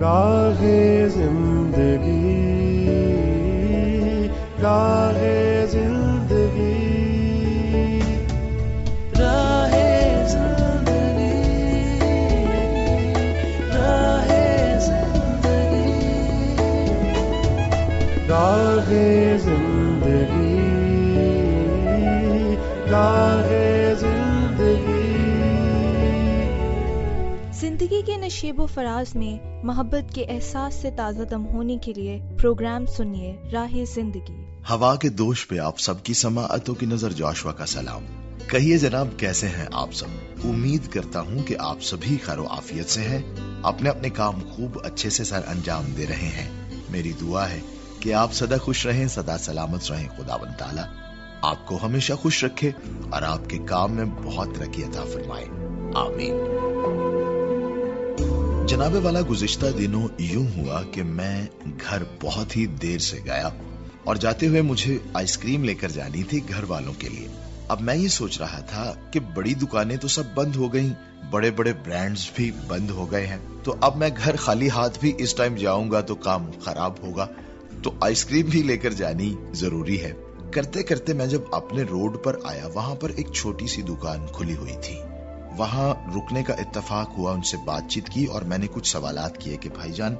راہ زندگی، راہ زندگی، راہ زندگی، راہ زندگی، راہ زندگی، راہ زندگی۔ زندگی کے نشیب و فراز میں محبت کے احساس سے تازہ دم ہونے کے لیے پروگرام سنیے راہ زندگی۔ ہوا کے دوش پہ آپ سب کی سماعتوں کی نظر جوشوا کا سلام۔ کہیے جناب کیسے ہیں آپ سب؟ امید کرتا ہوں کہ آپ سبھی خیر و عافیت سے ہیں، اپنے اپنے کام خوب اچھے سے سر انجام دے رہے ہیں۔ میری دعا ہے کہ آپ سدا خوش رہیں، سدا سلامت رہیں۔ خداوند تعالیٰ آپ کو ہمیشہ خوش رکھے اور آپ کے کام میں بہت ترقی عطا فرمائے، آمین۔ جناب والا گزشتہ دنوں یوں ہوا کہ میں گھر بہت ہی دیر سے گیا اور جاتے ہوئے مجھے آئس کریم لے کر جانی تھی گھر والوں کے لیے۔ اب میں یہ سوچ رہا تھا کہ بڑی دکانیں تو سب بند ہو گئیں، بڑے بڑے برانڈز بھی بند ہو گئے ہیں، تو اب میں گھر خالی ہاتھ بھی اس ٹائم جاؤں گا تو کام خراب ہوگا، تو آئس کریم بھی لے کر جانی ضروری ہے۔ کرتے کرتے میں جب اپنے روڈ پر آیا، وہاں پر ایک چھوٹی سی دکان کھلی ہوئی تھی۔ وہاں رکنے کا اتفاق ہوا، ان سے بات چیت کی اور میں نے کچھ سوالات کیے کہ بھائی جان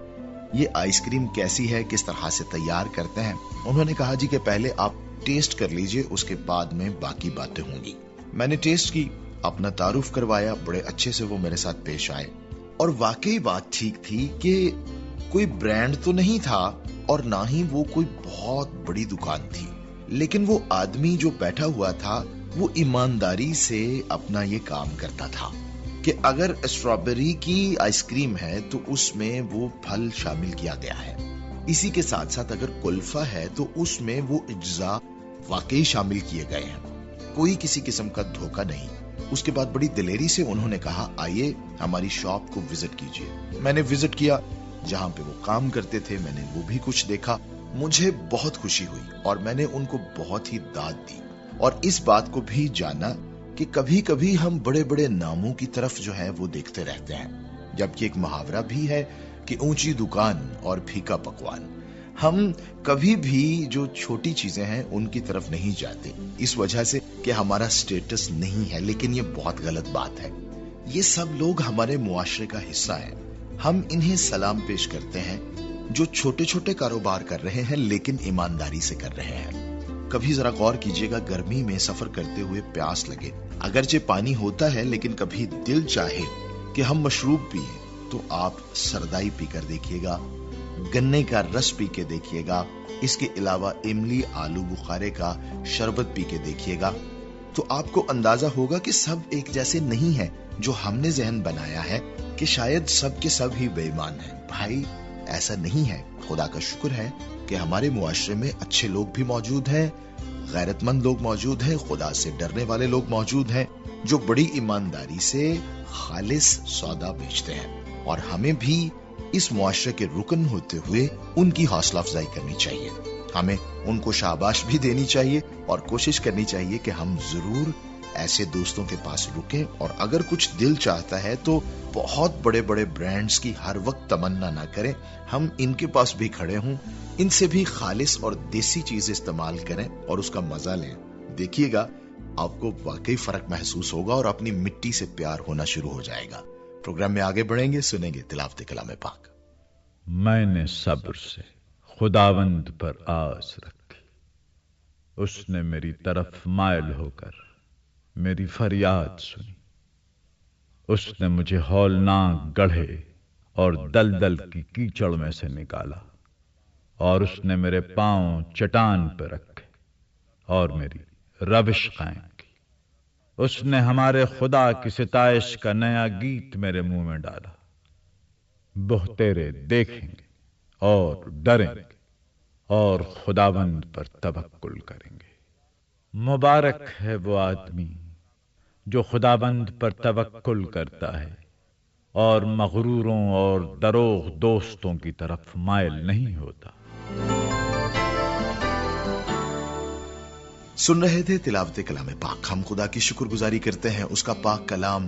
یہ آئس کریم کیسی ہے، کس طرح سے تیار کرتے ہیں؟ انہوں نے کہا جی کہ پہلے آپ ٹیسٹ کر لیجئے، اس کے بعد میں باقی باتیں ہوں گی۔ میں نے ٹیسٹ کی، اپنا تعارف کروایا، بڑے اچھے سے وہ میرے ساتھ پیش آئے اور واقعی بات ٹھیک تھی کہ کوئی برانڈ تو نہیں تھا اور نہ ہی وہ کوئی بہت بڑی دکان تھی، لیکن وہ آدمی جو بیٹھا ہوا تھا وہ ایمانداری سے اپنا یہ کام کرتا تھا کہ اگر اسٹرابیری کی آئس کریم ہے تو اس میں وہ پھل شامل کیا گیا ہے، اسی کے ساتھ ساتھ اگر کلفہ ہے تو اس میں وہ اجزاء واقعی شامل کیے گئے ہیں، کوئی کسی قسم کا دھوکہ نہیں۔ اس کے بعد بڑی دلیری سے انہوں نے کہا آئیے ہماری شاپ کو وزٹ کیجئے۔ میں نے وزٹ کیا، جہاں پہ وہ کام کرتے تھے میں نے وہ بھی کچھ دیکھا، مجھے بہت خوشی ہوئی اور میں نے ان کو بہت ہی داد دی اور اس بات کو بھی جانا کہ کبھی کبھی ہم بڑے بڑے ناموں کی طرف جو ہے وہ دیکھتے رہتے ہیں، جبکہ ایک محاورہ بھی ہے کہ اونچی دکان اور پھیکا پکوان۔ ہم کبھی بھی جو چھوٹی چیزیں ہیں ان کی طرف نہیں جاتے، اس وجہ سے کہ ہمارا سٹیٹس نہیں ہے، لیکن یہ بہت غلط بات ہے۔ یہ سب لوگ ہمارے معاشرے کا حصہ ہیں، ہم انہیں سلام پیش کرتے ہیں جو چھوٹے چھوٹے کاروبار کر رہے ہیں لیکن ایمانداری سے کر رہے ہیں۔ کبھی ذرا غور کیجئے گا، گرمی میں سفر کرتے ہوئے پیاس لگے، اگرچہ پانی ہوتا ہے لیکن کبھی دل چاہے کہ ہم مشروب پیئیں تو آپ سردائی پی کر دیکھیے گا، گنے کا رس پی کے دیکھیے گا، اس کے علاوہ املی آلو بخارے کا شربت پی کے دیکھیے گا، تو آپ کو اندازہ ہوگا کہ سب ایک جیسے نہیں ہیں۔ جو ہم نے ذہن بنایا ہے کہ شاید سب کے سب ہی بے ایمان ہیں، بھائی ایسا نہیں ہے۔ خدا کا شکر ہے کہ ہمارے معاشرے میں اچھے لوگ بھی موجود ہیں، غیرت مند لوگ موجود ہیں، خدا سے ڈرنے والے لوگ موجود ہیں جو بڑی ایمانداری سے خالص سودا بیچتے ہیں، اور ہمیں بھی اس معاشرے کے رکن ہوتے ہوئے ان کی حوصلہ افزائی کرنی چاہیے، ہمیں ان کو شاباش بھی دینی چاہیے اور کوشش کرنی چاہیے کہ ہم ضرور ایسے دوستوں کے پاس رکیں، اور اگر کچھ دل چاہتا ہے تو بہت بڑے بڑے برانڈز کی ہر وقت تمنا نہ کریں، ہم ان کے پاس بھی کھڑے ہوں، ان سے بھی خالص اور دیسی چیز استعمال کریں اور اس کا مزہ لیں۔ دیکھیے گا آپ کو واقعی فرق محسوس ہوگا اور اپنی مٹی سے پیار ہونا شروع ہو جائے گا۔ پروگرام میں آگے بڑھیں گے، سنیں گے تلاوت کلام پاک۔ میں نے صبر سے خداوند پر آس رکھی، اس نے میری طرف مائل ہو کر میری فریاد سنی، اس نے مجھے ہولناک گڑھے اور دلدل کی کیچڑ میں سے نکالا، اور اس نے میرے پاؤں چٹان پہ رکھے اور میری روش قائم کی۔ اس نے ہمارے خدا کی ستائش کا نیا گیت میرے منہ میں ڈالا۔ بہتیرے دیکھیں گے اور ڈریں گے اور خداوند پر توکل کریں گے۔ مبارک ہے وہ آدمی جو خداوند پر توکل کرتا ہے اور مغروروں اور دروغ دوستوں کی طرف مائل نہیں ہوتا۔ سن رہے تھے تلاوت کلام پاک۔ ہم خدا کی شکر گزاری کرتے ہیں، اس کا پاک کلام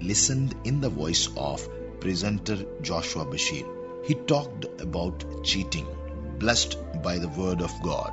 listened in the voice of presenter Joshua Bashir. He talked about cheating, blessed by the word of God.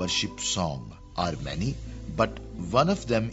worship song are many, but one of them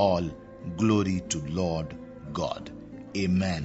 All glory to Lord God. Amen.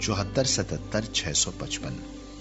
74 77 655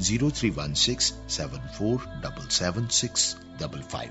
031674777655।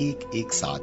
117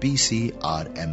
PCRM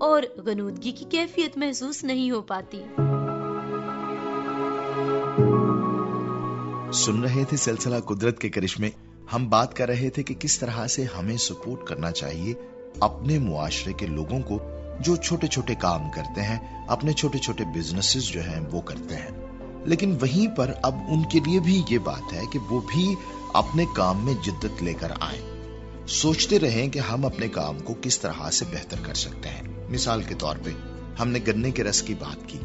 اور غنودگی کی کیفیت محسوس نہیں ہو پاتی۔ سن رہے تھے سلسلہ قدرت کے کرشمے۔ ہم بات کر رہے تھے کہ کس طرح سے ہمیں سپورٹ کرنا چاہیے اپنے معاشرے کے لوگوں کو جو چھوٹے چھوٹے کام کرتے ہیں، اپنے چھوٹے چھوٹے بزنسز جو ہیں وہ کرتے ہیں، لیکن وہیں پر اب ان کے لیے بھی یہ بات ہے کہ وہ بھی اپنے کام میں جدت لے کر آئیں، سوچتے رہیں کہ ہم اپنے کام کو کس طرح سے بہتر کر سکتے ہیں۔ مثال کے طور پہ ہم نے گنے کے رس کی بات کی،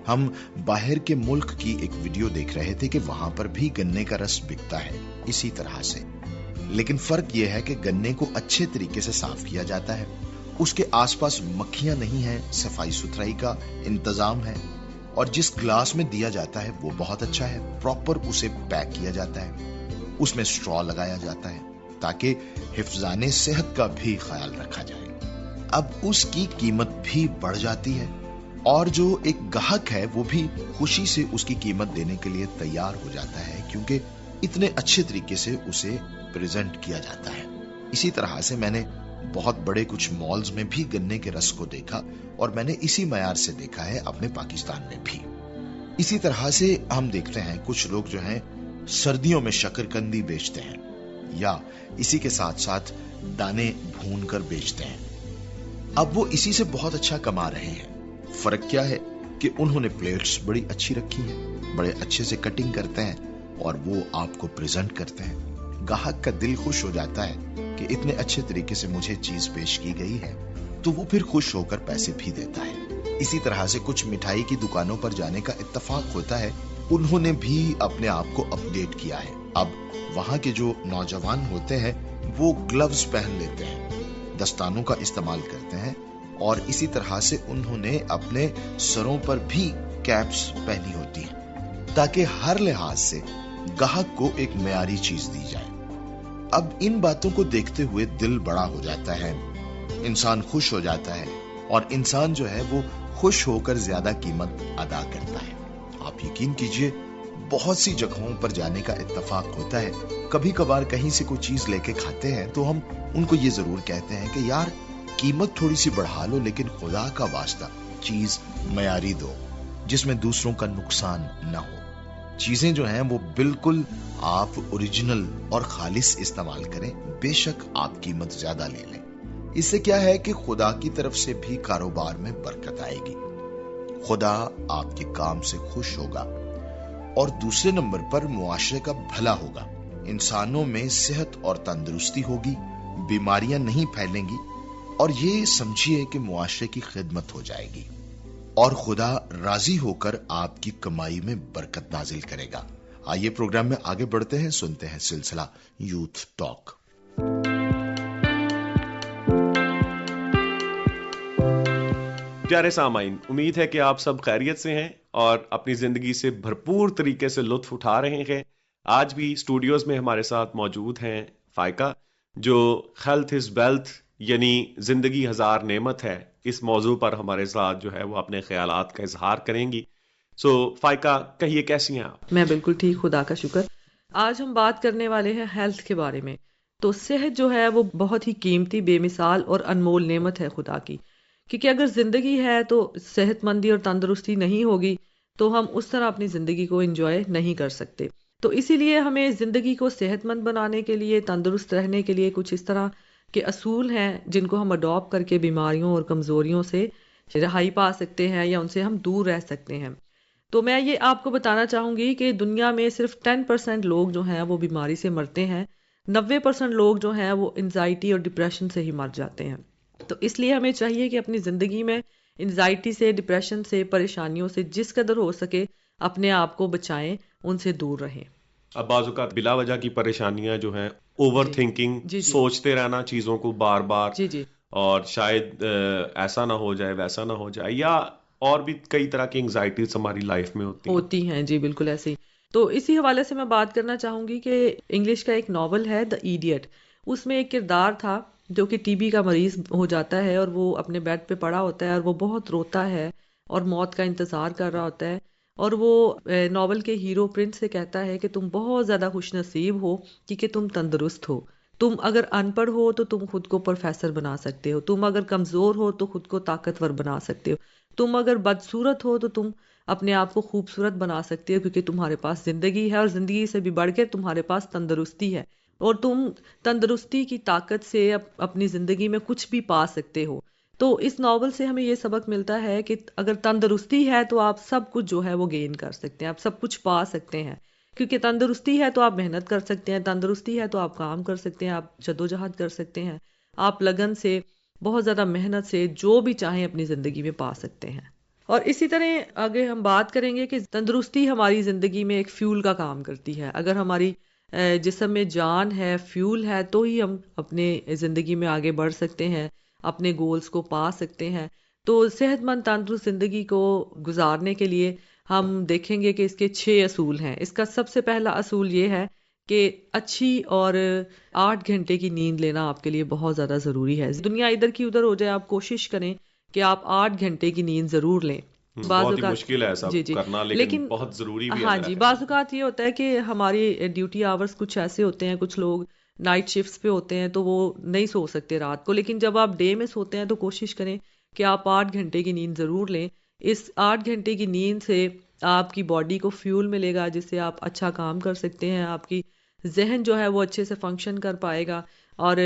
ہم باہر کے ملک کی ایک ویڈیو دیکھ رہے تھے کہ وہاں پر بھی گنے کا رس بکتا ہے اسی طرح سے، لیکن فرق یہ ہے کہ گنے کو اچھے طریقے سے صاف کیا جاتا ہے، اس کے آس پاس مکھیاں نہیں ہیں، صفائی ستھرائی کا انتظام ہے، اور جس گلاس میں دیا جاتا ہے وہ بہت اچھا ہے، پراپر اسے پیک کیا جاتا ہے، اس میں اسٹرا لگایا جاتا ہے تاکہ حفظان صحت کا بھی خیال رکھا جائے۔ اب اس کی قیمت بھی بڑھ جاتی ہے اور جو ایک گاہک ہے وہ بھی خوشی سے اس کی قیمت دینے کے لیے تیار ہو جاتا ہے کیونکہ اتنے اچھے طریقے سے اسے پریزنٹ کیا جاتا ہے۔ اسی طرح سے میں نے بہت بڑے کچھ مالز میں بھی گنے کے رس کو دیکھا اور میں نے اسی معیار سے دیکھا ہے اپنے پاکستان میں بھی۔ اسی طرح سے ہم دیکھتے ہیں کچھ لوگ جو ہیں سردیوں میں شکرکندی بیچتے ہیں یا اسی کے ساتھ ساتھ دانے بھون کر بیچتے ہیں۔ اب وہ اسی سے بہت اچھا کما رہے ہیں۔ فرق کیا ہے کہ انہوں نے پلیٹس بڑی اچھی رکھی ہیں، بڑے اچھے سے کٹنگ کرتے ہیں اور وہ آپ کو پریزنٹ کرتے ہیں۔ گاہک کا دل خوش ہو جاتا ہے کہ اتنے اچھے طریقے سے مجھے چیز پیش کی گئی ہے تو وہ پھر خوش ہو کر پیسے بھی دیتا ہے۔ اسی طرح سے کچھ مٹھائی کی دکانوں پر جانے کا اتفاق ہوتا ہے، انہوں نے بھی اپنے آپ کو اپ ڈیٹ کیا ہے۔ اب وہاں کے جو نوجوان ہوتے ہیں وہ گلوز پہن لیتے ہیں، دستانوں کا استعمال کرتے ہیں اور اسی طرح سے انہوں نے اپنے سروں پر بھی کیپس پہنی ہوتی ہیں تاکہ ہر لحاظ سے گاہک کو ایک معیاری چیز دی جائے۔ اب ان باتوں کو دیکھتے ہوئے دل بڑا ہو جاتا ہے، انسان خوش ہو جاتا ہے اور انسان جو ہے وہ خوش ہو کر زیادہ قیمت ادا کرتا ہے۔ آپ یقین کیجئے بہت سی جگہوں پر جانے کا اتفاق ہوتا ہے، کبھی کبھار کہیں سے کوئی چیز لے کے کھاتے ہیں تو ہم ان کو یہ ضرور کہتے ہیں کہ یار قیمت تھوڑی سی بڑھا لو لیکن خدا کا واسطہ چیز معیاری دو جس میں دوسروں کا نقصان نہ ہو۔ چیزیں جو ہیں وہ بالکل آپ اوریجنل اور خالص استعمال کریں، بے شک آپ قیمت زیادہ لے لیں، اس سے کیا ہے کہ خدا کی طرف سے بھی کاروبار میں برکت آئے گی، خدا آپ کے کام سے خوش ہوگا اور دوسرے نمبر پر معاشرے کا بھلا ہوگا، انسانوں میں صحت اور تندرستی ہوگی، بیماریاں نہیں پھیلیں گی اور یہ سمجھیے کہ معاشرے کی خدمت ہو جائے گی اور خدا راضی ہو کر آپ کی کمائی میں برکت نازل کرے گا۔ آئیے پروگرام میں آگے بڑھتے ہیں، سنتے ہیں سلسلہ یوتھ ٹاک۔ پیارے سامعین، امید ہے کہ آپ سب خیریت سے ہیں اور اپنی زندگی سے بھرپور طریقے سے لطف اٹھا رہے ہیں۔ آج بھی اسٹوڈیوز میں ہمارے ساتھ موجود ہیں فائقہ، جو ہیلتھ از ویلتھ یعنی زندگی ہزار نعمت ہے، اس موضوع پر ہمارے ساتھ جو ہے وہ اپنے خیالات کا اظہار کریں گی۔ فائقہ کہیے کیسی ہیں آپ؟ میں بالکل ٹھیک، خدا کا شکر۔ آج ہم بات کرنے والے ہیں ہیلتھ کے بارے میں۔ تو صحت جو ہے وہ بہت ہی قیمتی، بے مثال اور انمول نعمت ہے خدا کی، کیونکہ اگر زندگی ہے تو صحت مندی اور تندرستی نہیں ہوگی تو ہم اس طرح اپنی زندگی کو انجوائے نہیں کر سکتے۔ تو اسی لیے ہمیں زندگی کو صحت مند بنانے کے لیے، تندرست رہنے کے لیے کچھ اس طرح کے اصول ہیں جن کو ہم اڈاپٹ کر کے بیماریوں اور کمزوریوں سے رہائی پا سکتے ہیں یا ان سے ہم دور رہ سکتے ہیں۔ تو میں یہ آپ کو بتانا چاہوں گی کہ دنیا میں صرف 10% لوگ جو ہیں وہ بیماری سے مرتے ہیں، 90% لوگ جو ہیں وہ انزائٹی اور ڈپریشن سے ہی مر جاتے ہیں۔ تو اس لیے ہمیں چاہیے کہ اپنی زندگی میں انزائٹی سے، ڈپریشن سے، پریشانیوں سے جس قدر ہو سکے اپنے آپ کو بچائیں، ان سے دور رہیں۔ اب بعض اوقات بلا وجہ کی پریشانیاں جو ہیں، اوور تھنکنگ، سوچتے رہنا چیزوں کو بار بار، اور شاید ایسا نہ ہو جائے، ویسا نہ ہو جائے، یا اور بھی کئی طرح کی انگزائٹیز ہماری لائف میں ہوتی ہیں۔ جی بالکل ایسے ہی۔ تو اسی حوالے سے میں بات کرنا چاہوں گی کہ انگلش کا ایک ناول ہے دا ایڈیٹ، اس میں ایک کردار تھا جو کہ ٹی بی کا مریض ہو جاتا ہے اور وہ اپنے بیڈ پہ پڑا ہوتا ہے اور وہ بہت روتا ہے اور موت کا انتظار کر رہا ہوتا ہے، اور وہ ناول کے ہیرو پرنس سے کہتا ہے کہ تم بہت زیادہ خوش نصیب ہو کیونکہ تم تندرست ہو، تم اگر ان پڑھ ہو تو تم خود کو پروفیسر بنا سکتے ہو، تم اگر کمزور ہو تو خود کو طاقتور بنا سکتے ہو، تم اگر بدصورت ہو تو تم اپنے آپ کو خوبصورت بنا سکتے ہو، کیونکہ تمہارے پاس زندگی ہے، اور زندگی سے بھی بڑھ کے تمہارے پاس تندرستی ہے، اور تم تندرستی کی طاقت سے اپنی زندگی میں کچھ بھی پا سکتے ہو۔ تو اس ناول سے ہمیں یہ سبق ملتا ہے کہ اگر تندرستی ہے تو آپ سب کچھ جو ہے وہ گین کر سکتے ہیں، آپ سب کچھ پا سکتے ہیں، کیونکہ تندرستی ہے تو آپ محنت کر سکتے ہیں، تندرستی ہے تو آپ کام کر سکتے ہیں، آپ جدوجہد کر سکتے ہیں، آپ لگن سے، بہت زیادہ محنت سے جو بھی چاہیں اپنی زندگی میں پا سکتے ہیں۔ اور اسی طرح آگے ہم بات کریں گے کہ تندرستی ہماری زندگی میں ایک فیول کا کام کرتی ہے۔ اگر ہماری جسم میں جان ہے، فیول ہے، تو ہی ہم اپنے زندگی میں آگے بڑھ سکتے ہیں، اپنے گولز کو پا سکتے ہیں۔ تو صحت مند تندرست زندگی کو گزارنے کے لیے ہم دیکھیں گے کہ اس کے 6 اصول ہیں۔ اس کا سب سے پہلا اصول یہ ہے کہ اچھی اور 8 گھنٹے کی نیند لینا آپ کے لیے بہت زیادہ ضروری ہے۔ دنیا ادھر کی ادھر ہو جائے، آپ کوشش کریں کہ آپ 8 گھنٹے کی نیند ضرور لیں۔ بہت ہی مشکل ہے ایسا کرنا، لیکن بہت ضروری بھی ہے۔ ہاں جی، بعض اوقات یہ ہوتا ہے کہ ہماری ڈیوٹی آورز کچھ ایسے ہوتے ہیں، کچھ لوگ نائٹ شفٹس پہ ہوتے ہیں تو وہ نہیں سو سکتے رات کو، لیکن جب آپ ڈے میں سوتے ہیں تو کوشش کریں کہ آپ 8 گھنٹے کی نیند ضرور لیں۔ اس 8 گھنٹے کی نیند سے آپ کی باڈی کو فیول ملے گا، جس سے آپ اچھا کام کر سکتے ہیں، آپ کی ذہن جو ہے وہ اچھے سے فنکشن کر پائے گا، اور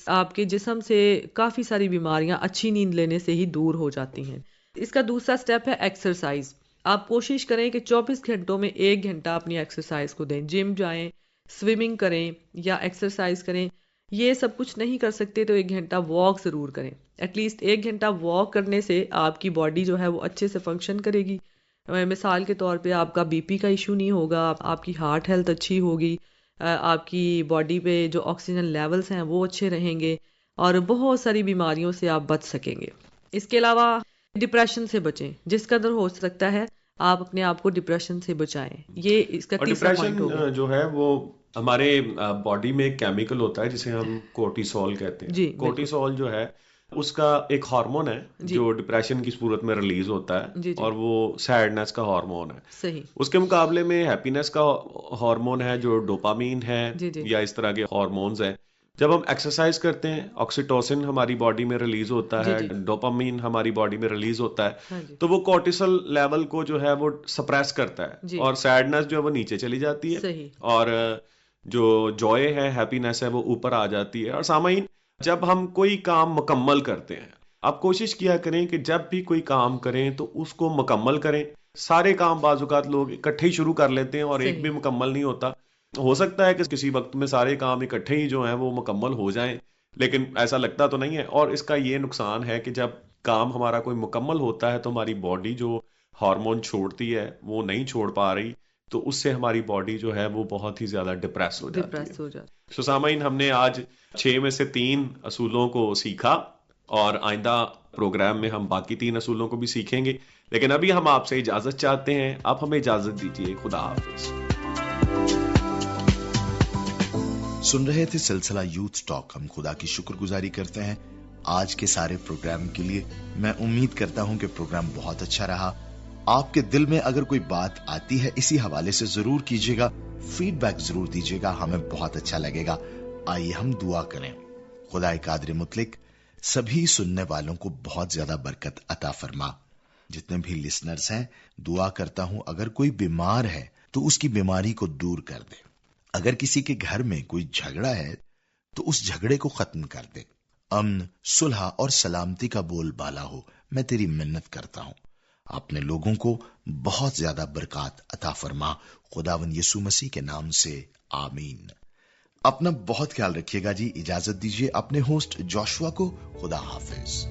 آپ کے جسم سے کافی ساری بیماریاں اچھی نیند لینے سے ہی دور ہو جاتی ہیں۔ اس کا دوسرا سٹیپ ہے ایکسرسائز۔ آپ کوشش کریں کہ 24 گھنٹوں میں 1 گھنٹہ اپنی ایکسرسائز کو دیں، جم جائیں، سوئمنگ کریں یا ایکسرسائز کریں۔ یہ سب کچھ نہیں کر سکتے تو 1 گھنٹہ واک ضرور کریں۔ ایٹ لیسٹ 1 گھنٹہ واک کرنے سے آپ کی باڈی جو ہے وہ اچھے سے فنکشن کرے گی۔ مثال کے طور پہ آپ کا BP کا ایشو نہیں ہوگا، آپ کی ہارٹ ہیلتھ اچھی ہوگی، آپ کی باڈی پہ جو آکسیجن لیولز ہیں وہ اچھے رہیں گے، اور بہت ساری بیماریوں سے آپ بچ سکیں گے۔ اس کے علاوہ ڈپریشن سے بچیں، جس قدر ہو سکتا ہے آپ اپنے آپ کو ڈپریشن سے بچائیں۔ یہ اس کا تیسرا پوائنٹ ہوگا۔ ڈپریشن جو ہے وہ ہمارے باڈی میں ایک کیمیکل ہوتا ہے جسے ہم کورٹیسول کہتے ہیں۔ کورٹیسول جو ہے اس کا ایک ہارمون ہے جو ڈپریشن کی صورت میں ریلیز ہوتا ہے، اور وہ سیڈنس کا ہارمون ہے۔ صحیح۔ اس کے مقابلے میں ہیپینس کا ہارمون ہے جو ڈوپامین ہے، یا اس طرح کے ہارمونز ہیں۔ جب ہم ایکسرسائز کرتے ہیں، آکسیٹوسن ہماری باڈی میں ریلیز ہوتا ہے، ڈوپامین ہماری باڈی میں ریلیز ہوتا ہے، تو وہ کورٹیسول لیول کو جو ہے وہ سپریس کرتا ہے، اور سیڈنس جو ہے وہ نیچے چلی جاتی ہے، اور جو جوائے ہے، ہیپینس ہے، وہ اوپر آ جاتی ہے۔ اور سامعین، جب ہم کوئی کام مکمل کرتے ہیں، آپ کوشش کیا کریں کہ جب بھی کوئی کام کریں تو اس کو مکمل کریں۔ سارے کام بعض اوقات لوگ اکٹھے ہی شروع کر لیتے ہیں اور ایک بھی مکمل نہیں ہوتا۔ ہو سکتا ہے کہ کسی وقت میں سارے کام اکٹھے ہی جو ہیں وہ مکمل ہو جائیں، لیکن ایسا لگتا تو نہیں ہے۔ اور اس کا یہ نقصان ہے کہ جب کام ہمارا کوئی مکمل ہوتا ہے تو ہماری باڈی جو ہارمون چھوڑتی ہے وہ نہیں چھوڑ پا رہی، تو اس سے ہماری باڈی جو ہے وہ بہت ہی زیادہ ڈپریس ہو جاتی ہے۔ سامعین، ہم نے آج 6 میں سے 3 اصولوں کو سیکھا، اور آئندہ پروگرام میں ہم باقی 3 اصولوں کو بھی سیکھیں گے، لیکن ابھی ہم آپ سے اجازت چاہتے ہیں۔ آپ ہمیں اجازت دیجیے۔ خدا حافظ۔ سن رہے تھے سلسلہ یوتھ ٹاک۔ ہم خدا کی شکر گزاری کرتے ہیں آج کے سارے پروگرام کے لیے۔ میں امید کرتا ہوں کہ پروگرام بہت اچھا رہا۔ آپ کے دل میں اگر کوئی بات آتی ہے اسی حوالے سے ضرور کیجیے گا، فیڈ بیک ضرور دیجیے گا، ہمیں بہت اچھا لگے گا۔ آئیے ہم دعا کریں۔ خدا قادر مطلق سبھی سننے والوں کو بہت زیادہ برکت عطا فرما۔ جتنے بھی لسنرز ہیں، دعا کرتا ہوں اگر کوئی بیمار ہے تو اس کی بیماری کو دور کر دے۔ اگر کسی کے گھر میں کوئی جھگڑا ہے تو اس جھگڑے کو ختم کر دے۔ امن، صلح اور سلامتی کا بول بالا ہو، میں تیری منت کرتا ہوں۔ اپنے لوگوں کو بہت زیادہ برکات عطا فرما، خداوند یسوع مسیح کے نام سے، آمین۔ اپنا بہت خیال رکھیے گا جی۔ اجازت دیجیے اپنے ہوسٹ جوشوا کو۔ خدا حافظ۔